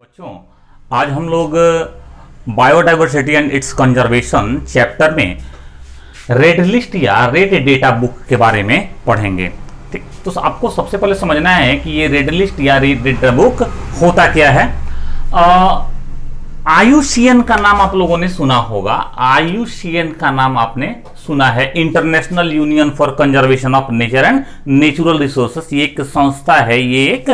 बच्चों, आज हम लोग biodiversity and it's conservation chapter में रेड लिस्ट या रेड डेटा बुक के बारे में पढ़ेंगे। ठीक, तो आपको सबसे पहले समझना है कि ये रेड लिस्ट या रेड डेटा बुक होता क्या है। IUCN का नाम आप लोगों ने सुना होगा। IUCN का नाम आपने सुना है, international union for conservation of nature and natural resources. ये एक संस्था है, ये एक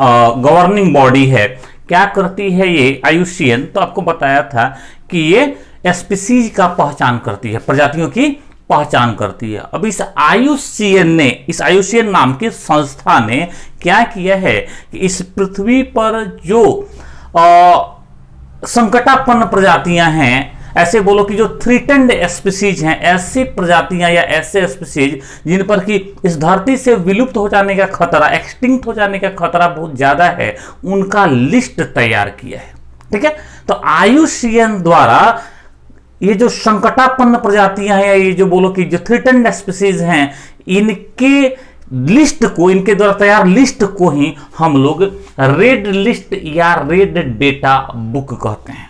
गवर्निंग बॉडी है। क्या करती है ये IUCN? तो आपको बताया था कि ये स्पीसीज का पहचान करती है, प्रजातियों की पहचान करती है। अब इस IUCN नाम की संस्था ने क्या किया है कि इस पृथ्वी पर जो संकटापन्न प्रजातियां हैं, ऐसे बोलो कि जो थ्रेटेंड स्पीसीज हैं, ऐसी प्रजातियां या ऐसे स्पीसीज जिन पर कि इस धरती से विलुप्त हो जाने का खतरा, एक्सटिंक्ट हो जाने का खतरा बहुत ज्यादा है, उनका लिस्ट तैयार किया है। ठीक है, तो IUCN द्वारा ये जो संकटापन्न प्रजातियां हैं, ये जो बोलो कि जो थ्रेटेंड स्पीसीज हैं, इनके लिस्ट को, इनके द्वारा तैयार लिस्ट को ही हम लोग रेड लिस्ट या रेड डेटा बुक कहते हैं।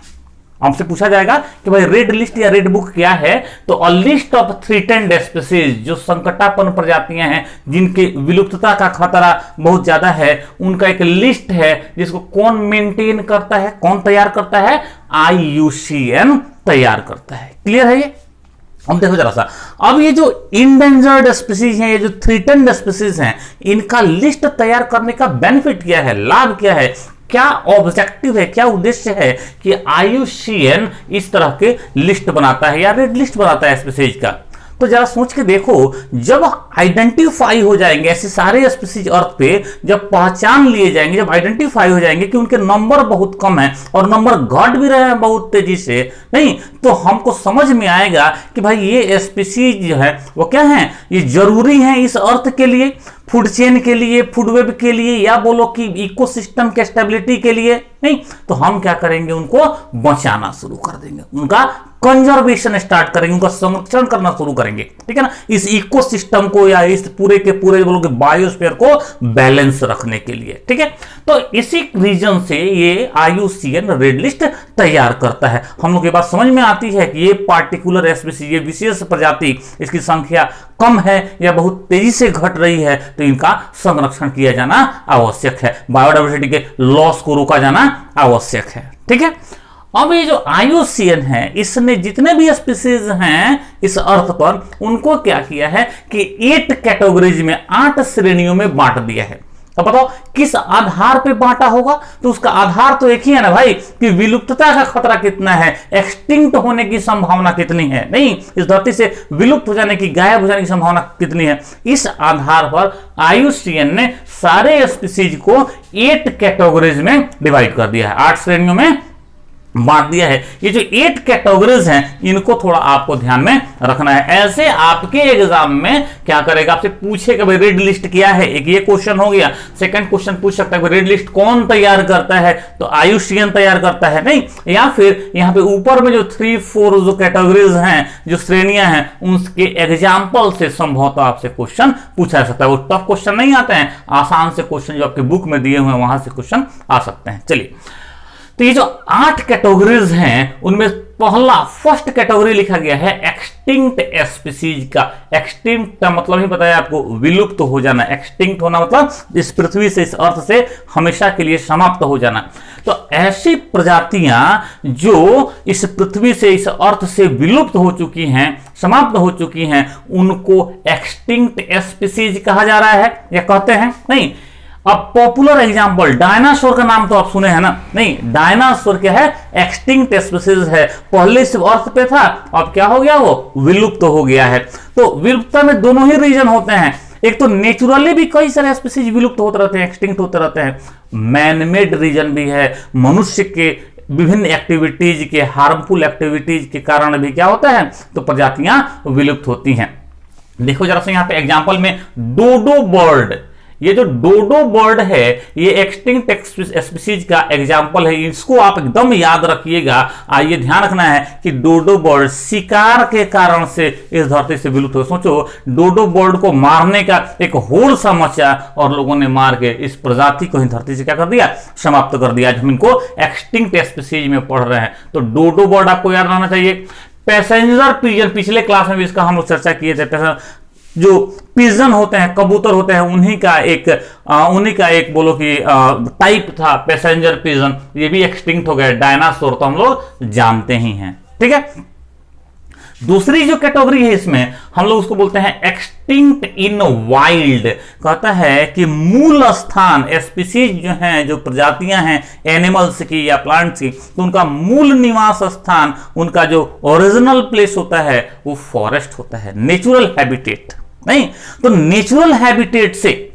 हमसे पूछा जाएगा कि भाई रेड लिस्ट या रेड बुक क्या है, तो a list of threatened species, जो संकटापन्न प्रजातियां हैं जिनके विलुप्तता का खतरा बहुत ज्यादा है, उनका एक लिस्ट है जिसको कौन मेंटेन करता है, कौन तैयार करता है? IUCN तैयार करता है। क्लियर है ये? हम देखो जरा सा, अब ये जो इंडेंजर्ड स्पीसीज हैं, ये जो थ्रेटेंड स्पीसीज हैं, इनका लिस्ट तैयार करने का बेनिफिट क्या है, लाभ क्या है, क्या ऑब्जेक्टिव है, क्या उद्देश्य है कि IUCN इस तरह के लिस्ट बनाता है या रेड लिस्ट बनाता है स्पीसीज का? तो जरा सोच के देखो, जब आइडेंटिफाई हो जाएंगे ऐसे सारे स्पीसीज अर्थ पे, जब पहचान लिए जाएंगे, जब आइडेंटिफाई हो जाएंगे कि उनके नंबर बहुत कम है और नंबर घट भी रहे हैं बहुत तेजी से, नहीं तो हमको समझ में आएगा कि भाई ये स्पीसीज जो है वो क्या है, ये जरूरी है इस अर्थ के लिए, फूड चेन के लिए, फूड वेब के लिए, या बोलो कि इकोसिस्टम के स्टेबिलिटी के लिए। नहीं तो हम क्या करेंगे, उनको बचाना शुरू कर देंगे, उनका कंजर्वेशन स्टार्ट करेंगे, उनका संरक्षण करना शुरू करेंगे। ठीक है ना, इस इकोसिस्टम को या इस पूरे के पूरे बोलो कि बायोस्फीयर को बैलेंस रखने के लिए। ठीक है, तो इसी रीजन से ये IUCN रेड लिस्ट तैयार करता है। हम लोग ये बात समझ में आती है कि ये पार्टिकुलर स्पीसीज, ये विशेष प्रजाति, इसकी संख्या कम है या बहुत तेजी से घट रही है, तो इनका संरक्षण किया जाना आवश्यक है, बायोडाइवर्सिटी के लॉस को रोका जाना आवश्यक है। ठीक है, अब ये जो IUCN है, इसने जितने भी स्पीसीज हैं इस अर्थ पर, उनको क्या किया है कि 8 कैटेगरीज में, 8 श्रेणियों में बांट दिया है। अब बताओ किस आधार पे बांटा होगा? तो उसका आधार तो एक ही है ना भाई, कि विलुप्तता का खतरा कितना है, एक्सटिंक्ट होने की संभावना कितनी है, नहीं इस धरती से विलुप्त हो जाने की, गायब हो जाने की संभावना कितनी है। इस आधार पर IUCN ने सारे स्पीसीज को 8 कैटेगरीज में डिवाइड कर दिया है, 8 श्रेणियों में बांट दिया है। ये जो 8 कैटेगरीज हैं, इनको थोड़ा आपको ध्यान में रखना है। ऐसे आपके एग्जाम में क्या करेगा, आपसे पूछेगा भाई रेड लिस्ट क्या है, एक ये क्वेश्चन हो गया। सेकंड क्वेश्चन पूछ सकता है रेड लिस्ट कौन तैयार करता है, तो IUCN तैयार करता है, नहीं, या फिर यहां पे ऊपर में जो 3-4 जो कैटेगरीज हैं, जो श्रेणियां हैं, उसके एग्जाम्पल से संभवतः आपसे क्वेश्चन पूछा जा सकता है। वो टफ क्वेश्चन नहीं आते हैं, आसान से क्वेश्चन जो आपके बुक में दिए हुए हैं वहां से क्वेश्चन आ सकते हैं। चलिए, तो ये जो 8 कैटेगरीज हैं, उनमें पहला फर्स्ट कैटेगरी लिखा गया है एक्सटिंक्ट स्पीसीज का। एक्सटिंक्ट का मतलब ही पता है आपको, विलुप्त हो जाना। एक्सटिंक्ट होना मतलब इस पृथ्वी से, इस अर्थ से हमेशा के लिए समाप्त हो जाना। तो ऐसी प्रजातियां जो इस पृथ्वी से, इस अर्थ से विलुप्त हो चुकी हैं, समाप्त हो चुकी हैं, उनको एक्सटिंक्ट स्पीसीज कहा जा रहा है या कहते हैं। नहीं, अब पॉपुलर एग्जांपल डायनासोर का नाम तो आप सुने हैं ना, नहीं डायनासोर क्या है, एक्सटिंक्ट स्पीसीज है। पहले से अर्थ पे था, अब क्या हो गया, वो विलुप्त हो गया है। तो विलुप्तता में दोनों ही रीजन होते हैं, एक तो नेचुरली भी कई सारे स्पीसीज विलुप्त होते रहते हैं, एक्सटिंक्ट होते रहते हैं, मैन मेड रीजन भी है, मनुष्य के विभिन्न एक्टिविटीज के, हार्मफुल एक्टिविटीज के कारण भी क्या होता है, तो प्रजातियां विलुप्त होती हैं। देखो जरा से यहाँ पे एग्जाम्पल में डोडो बर्ड, ये जो डोडो बर्ड है ये एक्सटिंक्ट स्पीसीज का एग्जाम्पल है, इसको आप एकदम याद रखिएगा। आइए ध्यान रखना है कि डोडो बर्ड शिकार के कारण से इस धरती से विलुप्त हो। सोचो डोडो बर्ड को मारने का एक होड़ सा मचा और लोगों ने मार के इस प्रजाति को ही धरती से क्या कर दिया, समाप्त कर दिया। हम इनको एक्सटिंक्ट स्पीसीज में पढ़ रहे हैं, तो डोडो बर्ड आपको याद रहना चाहिए। पैसेंजर पिजन, पिछले क्लास में भी इसका हम लोग चर्चा किए थे। जो पिजन होते हैं, कबूतर होते हैं, उन्हीं का एक बोलो कि टाइप था पैसेंजर पिजन, ये भी एक्सटिंक्ट हो गए। डायनासोर तो हम लोग जानते ही हैं, ठीक है। दूसरी जो कैटेगरी है इसमें हम लोग उसको बोलते हैं एक्सटिंक्ट इन वाइल्ड। कहता है कि मूल स्थान स्पीसीज जो हैं, जो प्रजातियां हैं एनिमल्स की या प्लांट्स की, तो उनका मूल निवास स्थान, उनका जो ओरिजिनल प्लेस होता है वो फॉरेस्ट होता है, नेचुरल हैबिटेट। नहीं तो नेचुरल हैबिटेट से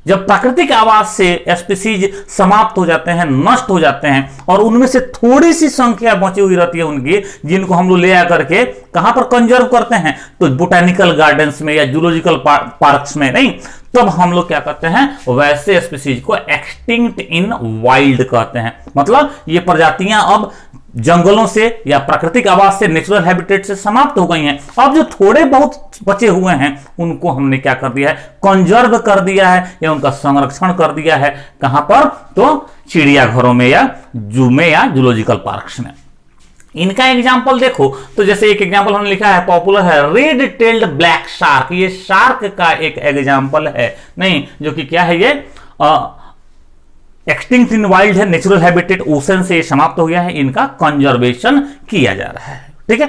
जब प्राकृतिक आवास से स्पीसीज समाप्त हो जाते हैं, नष्ट हो जाते हैं, और उनमें से थोड़ी सी संख्या बची हुई रहती है उनकी, जिनको हम लोग ले आकर के कहां पर कंजर्व करते हैं, तो बोटैनिकल गार्डन्स में या जूलॉजिकल पार्क्स में। नहीं, तब हम लोग क्या कहते हैं, वैसे स्पीसीज को एक्सटिंक्ट इन वाइल्ड कहते हैं। मतलब ये प्रजातियां अब जंगलों से या प्राकृतिक आवास से, नेचुरल हैबिटेट से समाप्त हो गई हैं। अब जो थोड़े बहुत बचे हुए हैं उनको हमने क्या कर दिया है, कंजर्व कर दिया है या उनका संरक्षण कर दिया है। कहां पर, तो चिड़ियाघरों में या जू में या जूलॉजिकल पार्क्स में। इनका एग्जाम्पल देखो तो जैसे एक एग्जाम्पल हमने लिखा है, पॉपुलर है, रेड टेल्ड ब्लैक शार्क। ये शार्क का एक एग्जाम्पल है, नहीं जो कि क्या है, ये एक्सटिंक्ट इन वाइल्ड है, नेचुरल हैबिटेट, ओशन से समाप्त हो गया है, इनका कंजर्वेशन किया जा रहा है, ठीक है।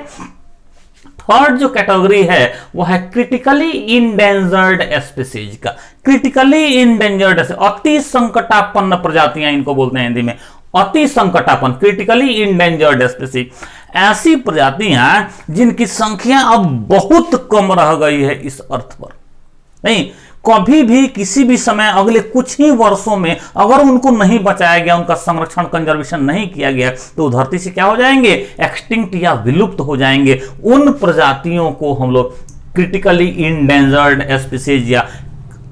थर्ड जो कैटेगरी है वो है क्रिटिकली इंडेंजर्ड स्पीसीज का। क्रिटिकली इंडेंजर्ड, अति संकटापन्न प्रजातियां इनको बोलते हैं हिंदी में, अति संकटापन्न, क्रिटिकली इंडेंजर्ड स्पीसीज। ऐसी प्रजातियां जिनकी संख्या अब बहुत कम रह गई है इस अर्थ पर। नहीं, कभी भी किसी भी समय अगले कुछ ही वर्षों में अगर उनको नहीं बचाया गया, उनका संरक्षण कंजर्वेशन नहीं किया गया, तो धरती से क्या हो जाएंगे, एक्सटिंक्ट या विलुप्त हो जाएंगे। उन प्रजातियों को हम लोग क्रिटिकली इंडेंजर्ड स्पीसीज या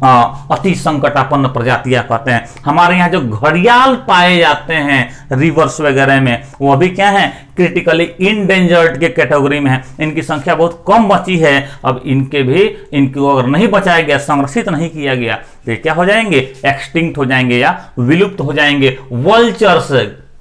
अति संकटापन्न प्रजातियां कहते हैं। हमारे यहाँ जो घड़ियाल पाए जाते हैं रिवर्स वगैरह में, वो भी क्या है, क्रिटिकली इंडेंजर्ड के कैटेगरी में है। इनकी संख्या बहुत कम बची है। अब इनको अगर नहीं बचाया गया, संरक्षित नहीं किया गया, तो क्या हो जाएंगे, एक्सटिंक्ट हो जाएंगे या विलुप्त हो जाएंगे। वल्चर्स,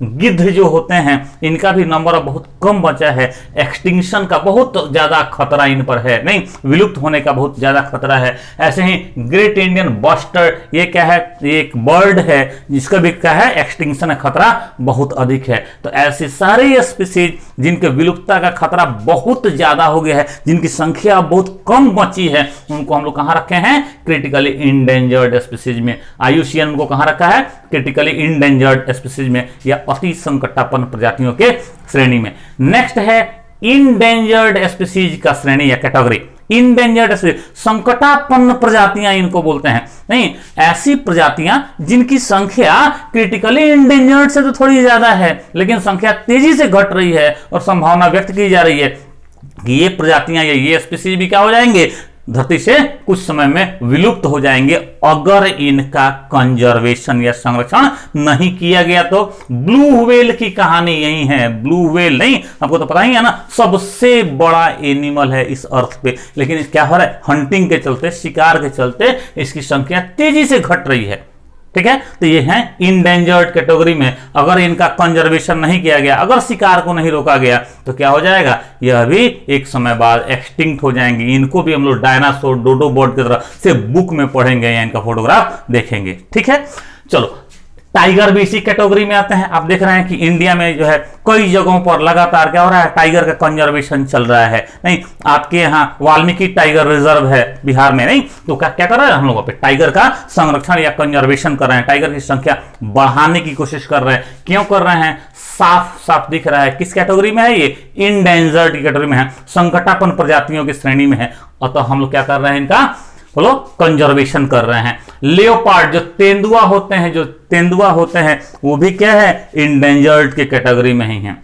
गिद्ध जो होते हैं, इनका भी नंबर अब बहुत कम बचा है। एक्सटिंक्शन का बहुत ज्यादा खतरा इन पर है, नहीं विलुप्त होने का बहुत ज्यादा खतरा है। ऐसे ही ग्रेट इंडियन बस्टर्ड, ये क्या है, ये एक बर्ड है जिसका भी क्या है, एक्सटिंक्शन का खतरा बहुत अधिक है। तो ऐसे सारे स्पीसीज जिनके विलुप्तता का खतरा बहुत ज्यादा हो गया है, जिनकी संख्या बहुत कम बची है, उनको हम लोग कहां रखे हैं, क्रिटिकली इंडेंजर्ड स्पीसीज में। IUCN उनको कहां रखा है, क्रिटिकली इंडेंजर्ड स्पीसीज में या अति संकटापन्न प्रजातियों के श्रेणी में। नेक्स्ट है इंडेंजर्ड स्पीसीज का श्रेणी या कैटेगरी। इंडेंजर्ड स्पीसीज, संकटापन्न प्रजातियां इनको बोलते हैं। नहीं, ऐसी प्रजातियां जिनकी संख्या क्रिटिकली इंडेंजर्ड से तो थोड़ी ज्यादा है, लेकिन संख्या तेजी से घट रही है और संभावना व्यक्त की जा रही है कि ये प्रजातियां या ये स्पीसीज भी क्या हो जाएंगे, धरती से कुछ समय में विलुप्त हो जाएंगे अगर इनका कंजर्वेशन या संरक्षण नहीं किया गया। तो ब्लू व्हेल की कहानी यही है। ब्लू व्हेल, नहीं आपको तो पता ही है ना, सबसे बड़ा एनिमल है इस अर्थ पे, लेकिन क्या हो रहा है, हंटिंग के चलते, शिकार के चलते इसकी संख्या तेजी से घट रही है, ठीक है। तो ये है इंडेंजर्ड कैटेगरी में। अगर इनका कंजर्वेशन नहीं किया गया, अगर शिकार को नहीं रोका गया, तो क्या हो जाएगा, यह भी एक समय बाद एक्सटिंक्ट हो जाएंगे। इनको भी हम लोग डायनासोर, डोडो बर्ड की तरह से बुक में पढ़ेंगे या इनका फोटोग्राफ देखेंगे, ठीक है। चलो, टाइगर भी इसी कैटेगरी में आते हैं। आप देख रहे हैं कि इंडिया में जो है कई जगहों पर लगातार क्या हो रहा है, टाइगर का कंजर्वेशन चल रहा है। नहीं, आपके यहाँ वाल्मीकि टाइगर रिजर्व है बिहार में, नहीं तो क्या कर रहे हैं हम लोगों पे, टाइगर का संरक्षण या कंजर्वेशन कर रहे हैं, टाइगर की संख्या बढ़ाने की कोशिश कर रहे हैं। क्यों कर रहे हैं, साफ साफ दिख रहा है किस कैटेगरी में है, ये इंडेंजर्ड की कैटेगरी में है, संकटापन्न प्रजातियों की श्रेणी में है। अतः हम लोग क्या कर रहे हैं, इनका बोलो कंजर्वेशन कर रहे हैं। लेओपार्ड, जो तेंदुआ होते हैं वो भी क्या है, इंडेंजर्ड के कैटेगरी में ही है।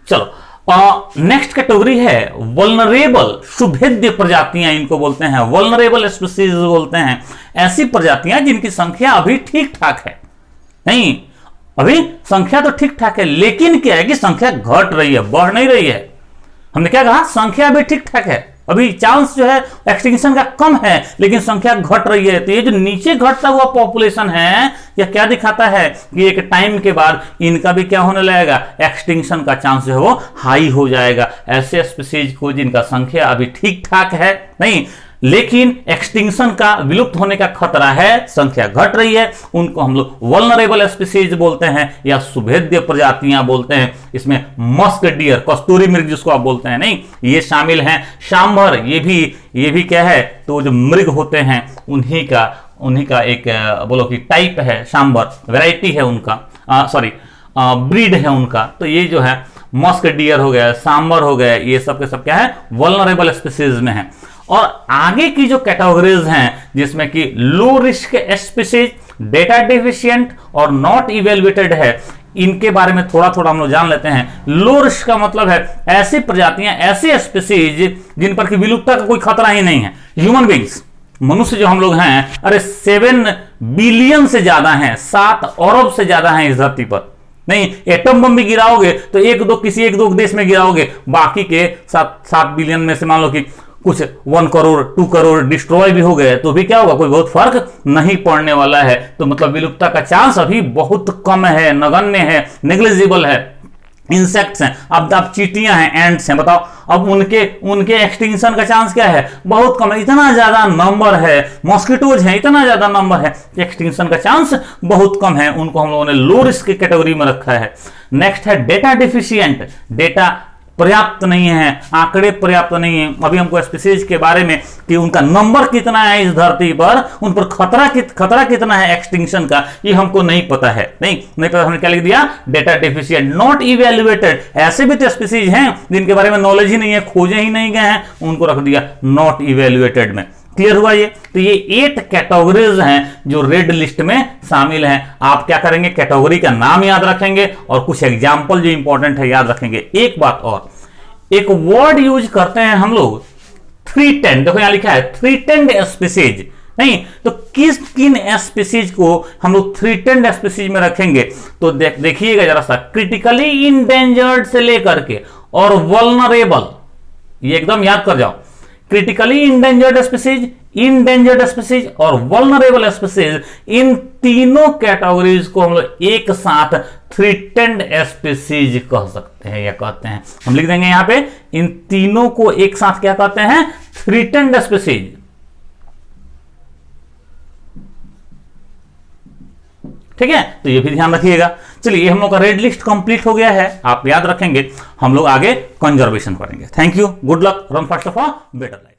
चलो, नेक्स्ट कैटेगरी है वल्नरेबल, सुभेद्य प्रजातियां इनको बोलते हैं, वल्नरेबल स्पीसीज बोलते हैं। ऐसी प्रजातियां जिनकी संख्या अभी ठीक ठाक है, नहीं अभी संख्या तो ठीक ठाक है, लेकिन क्या है कि संख्या घट रही है, बढ़ नहीं रही है। हमने क्या कहा, संख्या अभी ठीक ठाक है, अभी चांस जो है एक्सटिंक्शन का कम है, लेकिन संख्या घट रही है। तो ये जो नीचे घटता हुआ पॉपुलेशन है, यह क्या दिखाता है कि एक टाइम के बाद इनका भी क्या होने लगेगा, एक्सटिंक्शन का चांस जो है वो हाई हो जाएगा। ऐसे स्पीसीज को जिनका संख्या अभी ठीक ठाक है, नहीं लेकिन एक्सटिंक्शन का, विलुप्त होने का खतरा है, संख्या घट रही है, उनको हम लोग वल्नरेबल स्पीसीज बोलते हैं या सुभेद्य प्रजातियां बोलते हैं। इसमें मस्क डियर, कस्तूरी मृग जिसको आप बोलते हैं, नहीं ये शामिल हैं। सांभर, ये भी क्या है, तो जो मृग होते हैं उन्हीं का एक बोलो कि टाइप है, सांभर वैरायटी है उनका, ब्रीड है उनका। तो ये जो है मस्क डियर हो गया, सांभर हो गया, ये सब के सब क्या है, वल्नरेबल स्पीसीज में है। और आगे की जो कैटेगरीज हैं जिसमें कि low risk species, data deficient और नॉट इवेल्युएटेड है, इनके बारे में थोड़ा थोड़ा हम लोग जान लेते हैं। लो रिस्क का मतलब है ऐसी प्रजातियां, ऐसे स्पीसीज जिन पर कि विलुप्तता का कोई खतरा ही नहीं है। ह्यूमन बींग्स, मनुष्य जो हम लोग हैं, अरे 7 बिलियन से ज्यादा हैं, 7 अरब से ज्यादा हैं इस धरती पर। नहीं एटम बम भी गिराओगे तो किसी एक दो देश में गिराओगे, बाकी के 7 बिलियन में से मान लो कि कुछ 1 करोड़ 2 करोड़ डिस्ट्रॉय भी हो गए तो भी क्या होगा, कोई बहुत फर्क नहीं पड़ने वाला है। तो मतलब विलुप्तता का चांस अभी बहुत कम है, नगण्य है, नेग्लिजिबल है। इंसेक्ट्स हैं, अब चींटियां हैं, एंट्स हैं, बताओ अब उनके एक्सटिंक्शन का चांस क्या है, बहुत कम है। इतना ज्यादा नंबर है, मॉस्किटोज हैं, इतना ज्यादा नंबर है, एक्सटिंक्शन का चांस बहुत कम है। उनको हम लोगों ने लो रिस्क कैटेगरी में रखा है। नेक्स्ट है डेटा डिफिशिएंट, डेटा पर्याप्त नहीं है, आंकड़े पर्याप्त नहीं है। अभी हमको स्पीसीज के बारे में कि उनका नंबर कितना है इस धरती पर, उन पर खतरा कितना है एक्सटिंक्शन का, ये हमको नहीं पता है। नहीं पता, हमने क्या लिख दिया, डेटा डेफिशिएंट। नॉट इवेल्युएटेड, ऐसे भी तो स्पीसीज हैं जिनके बारे में नॉलेज ही नहीं है, खोजे ही नहीं गए हैं, उनको रख दिया नॉट इवेल्युएटेड में। क्लियर हुआ ये? तो ये 8 कैटेगरीज हैं जो रेड लिस्ट में शामिल हैं। आप क्या करेंगे, कैटेगरी का नाम याद रखेंगे और कुछ एग्जाम्पल जो इंपॉर्टेंट है याद रखेंगे। एक बात और, एक वर्ड यूज करते हैं हम लोग थ्रीटेंड, देखो यहां लिखा है थ्रीटेंड स्पीसीज, नहीं तो किन स्पीसीज को हम लोग थ्रीटेंड स्पीसीज में रखेंगे, तो देखिएगा जरा सा, क्रिटिकली इंडेंजर्ड से लेकर के और वल्नरेबल, ये एकदम याद कर जाओ। क्रिटिकली इंडेंजर्ड स्पीसीज और वल्नरेबल स्पीसीज, इन तीनों कैटेगरीज को हम लोग एक साथ थ्रीटेंड स्पीसीज कह सकते हैं या कहते हैं। हम लिख देंगे यहां पे, इन तीनों को एक साथ क्या कहते हैं, थ्रीटेंड स्पीसीज। ठीक है, तो ये भी ध्यान रखिएगा। चलिए, ये हम लोग का रेड लिस्ट कंप्लीट हो गया है, आप याद रखेंगे। हम लोग आगे कंजर्वेशन करेंगे। Thank you, good luck, run fast for better life.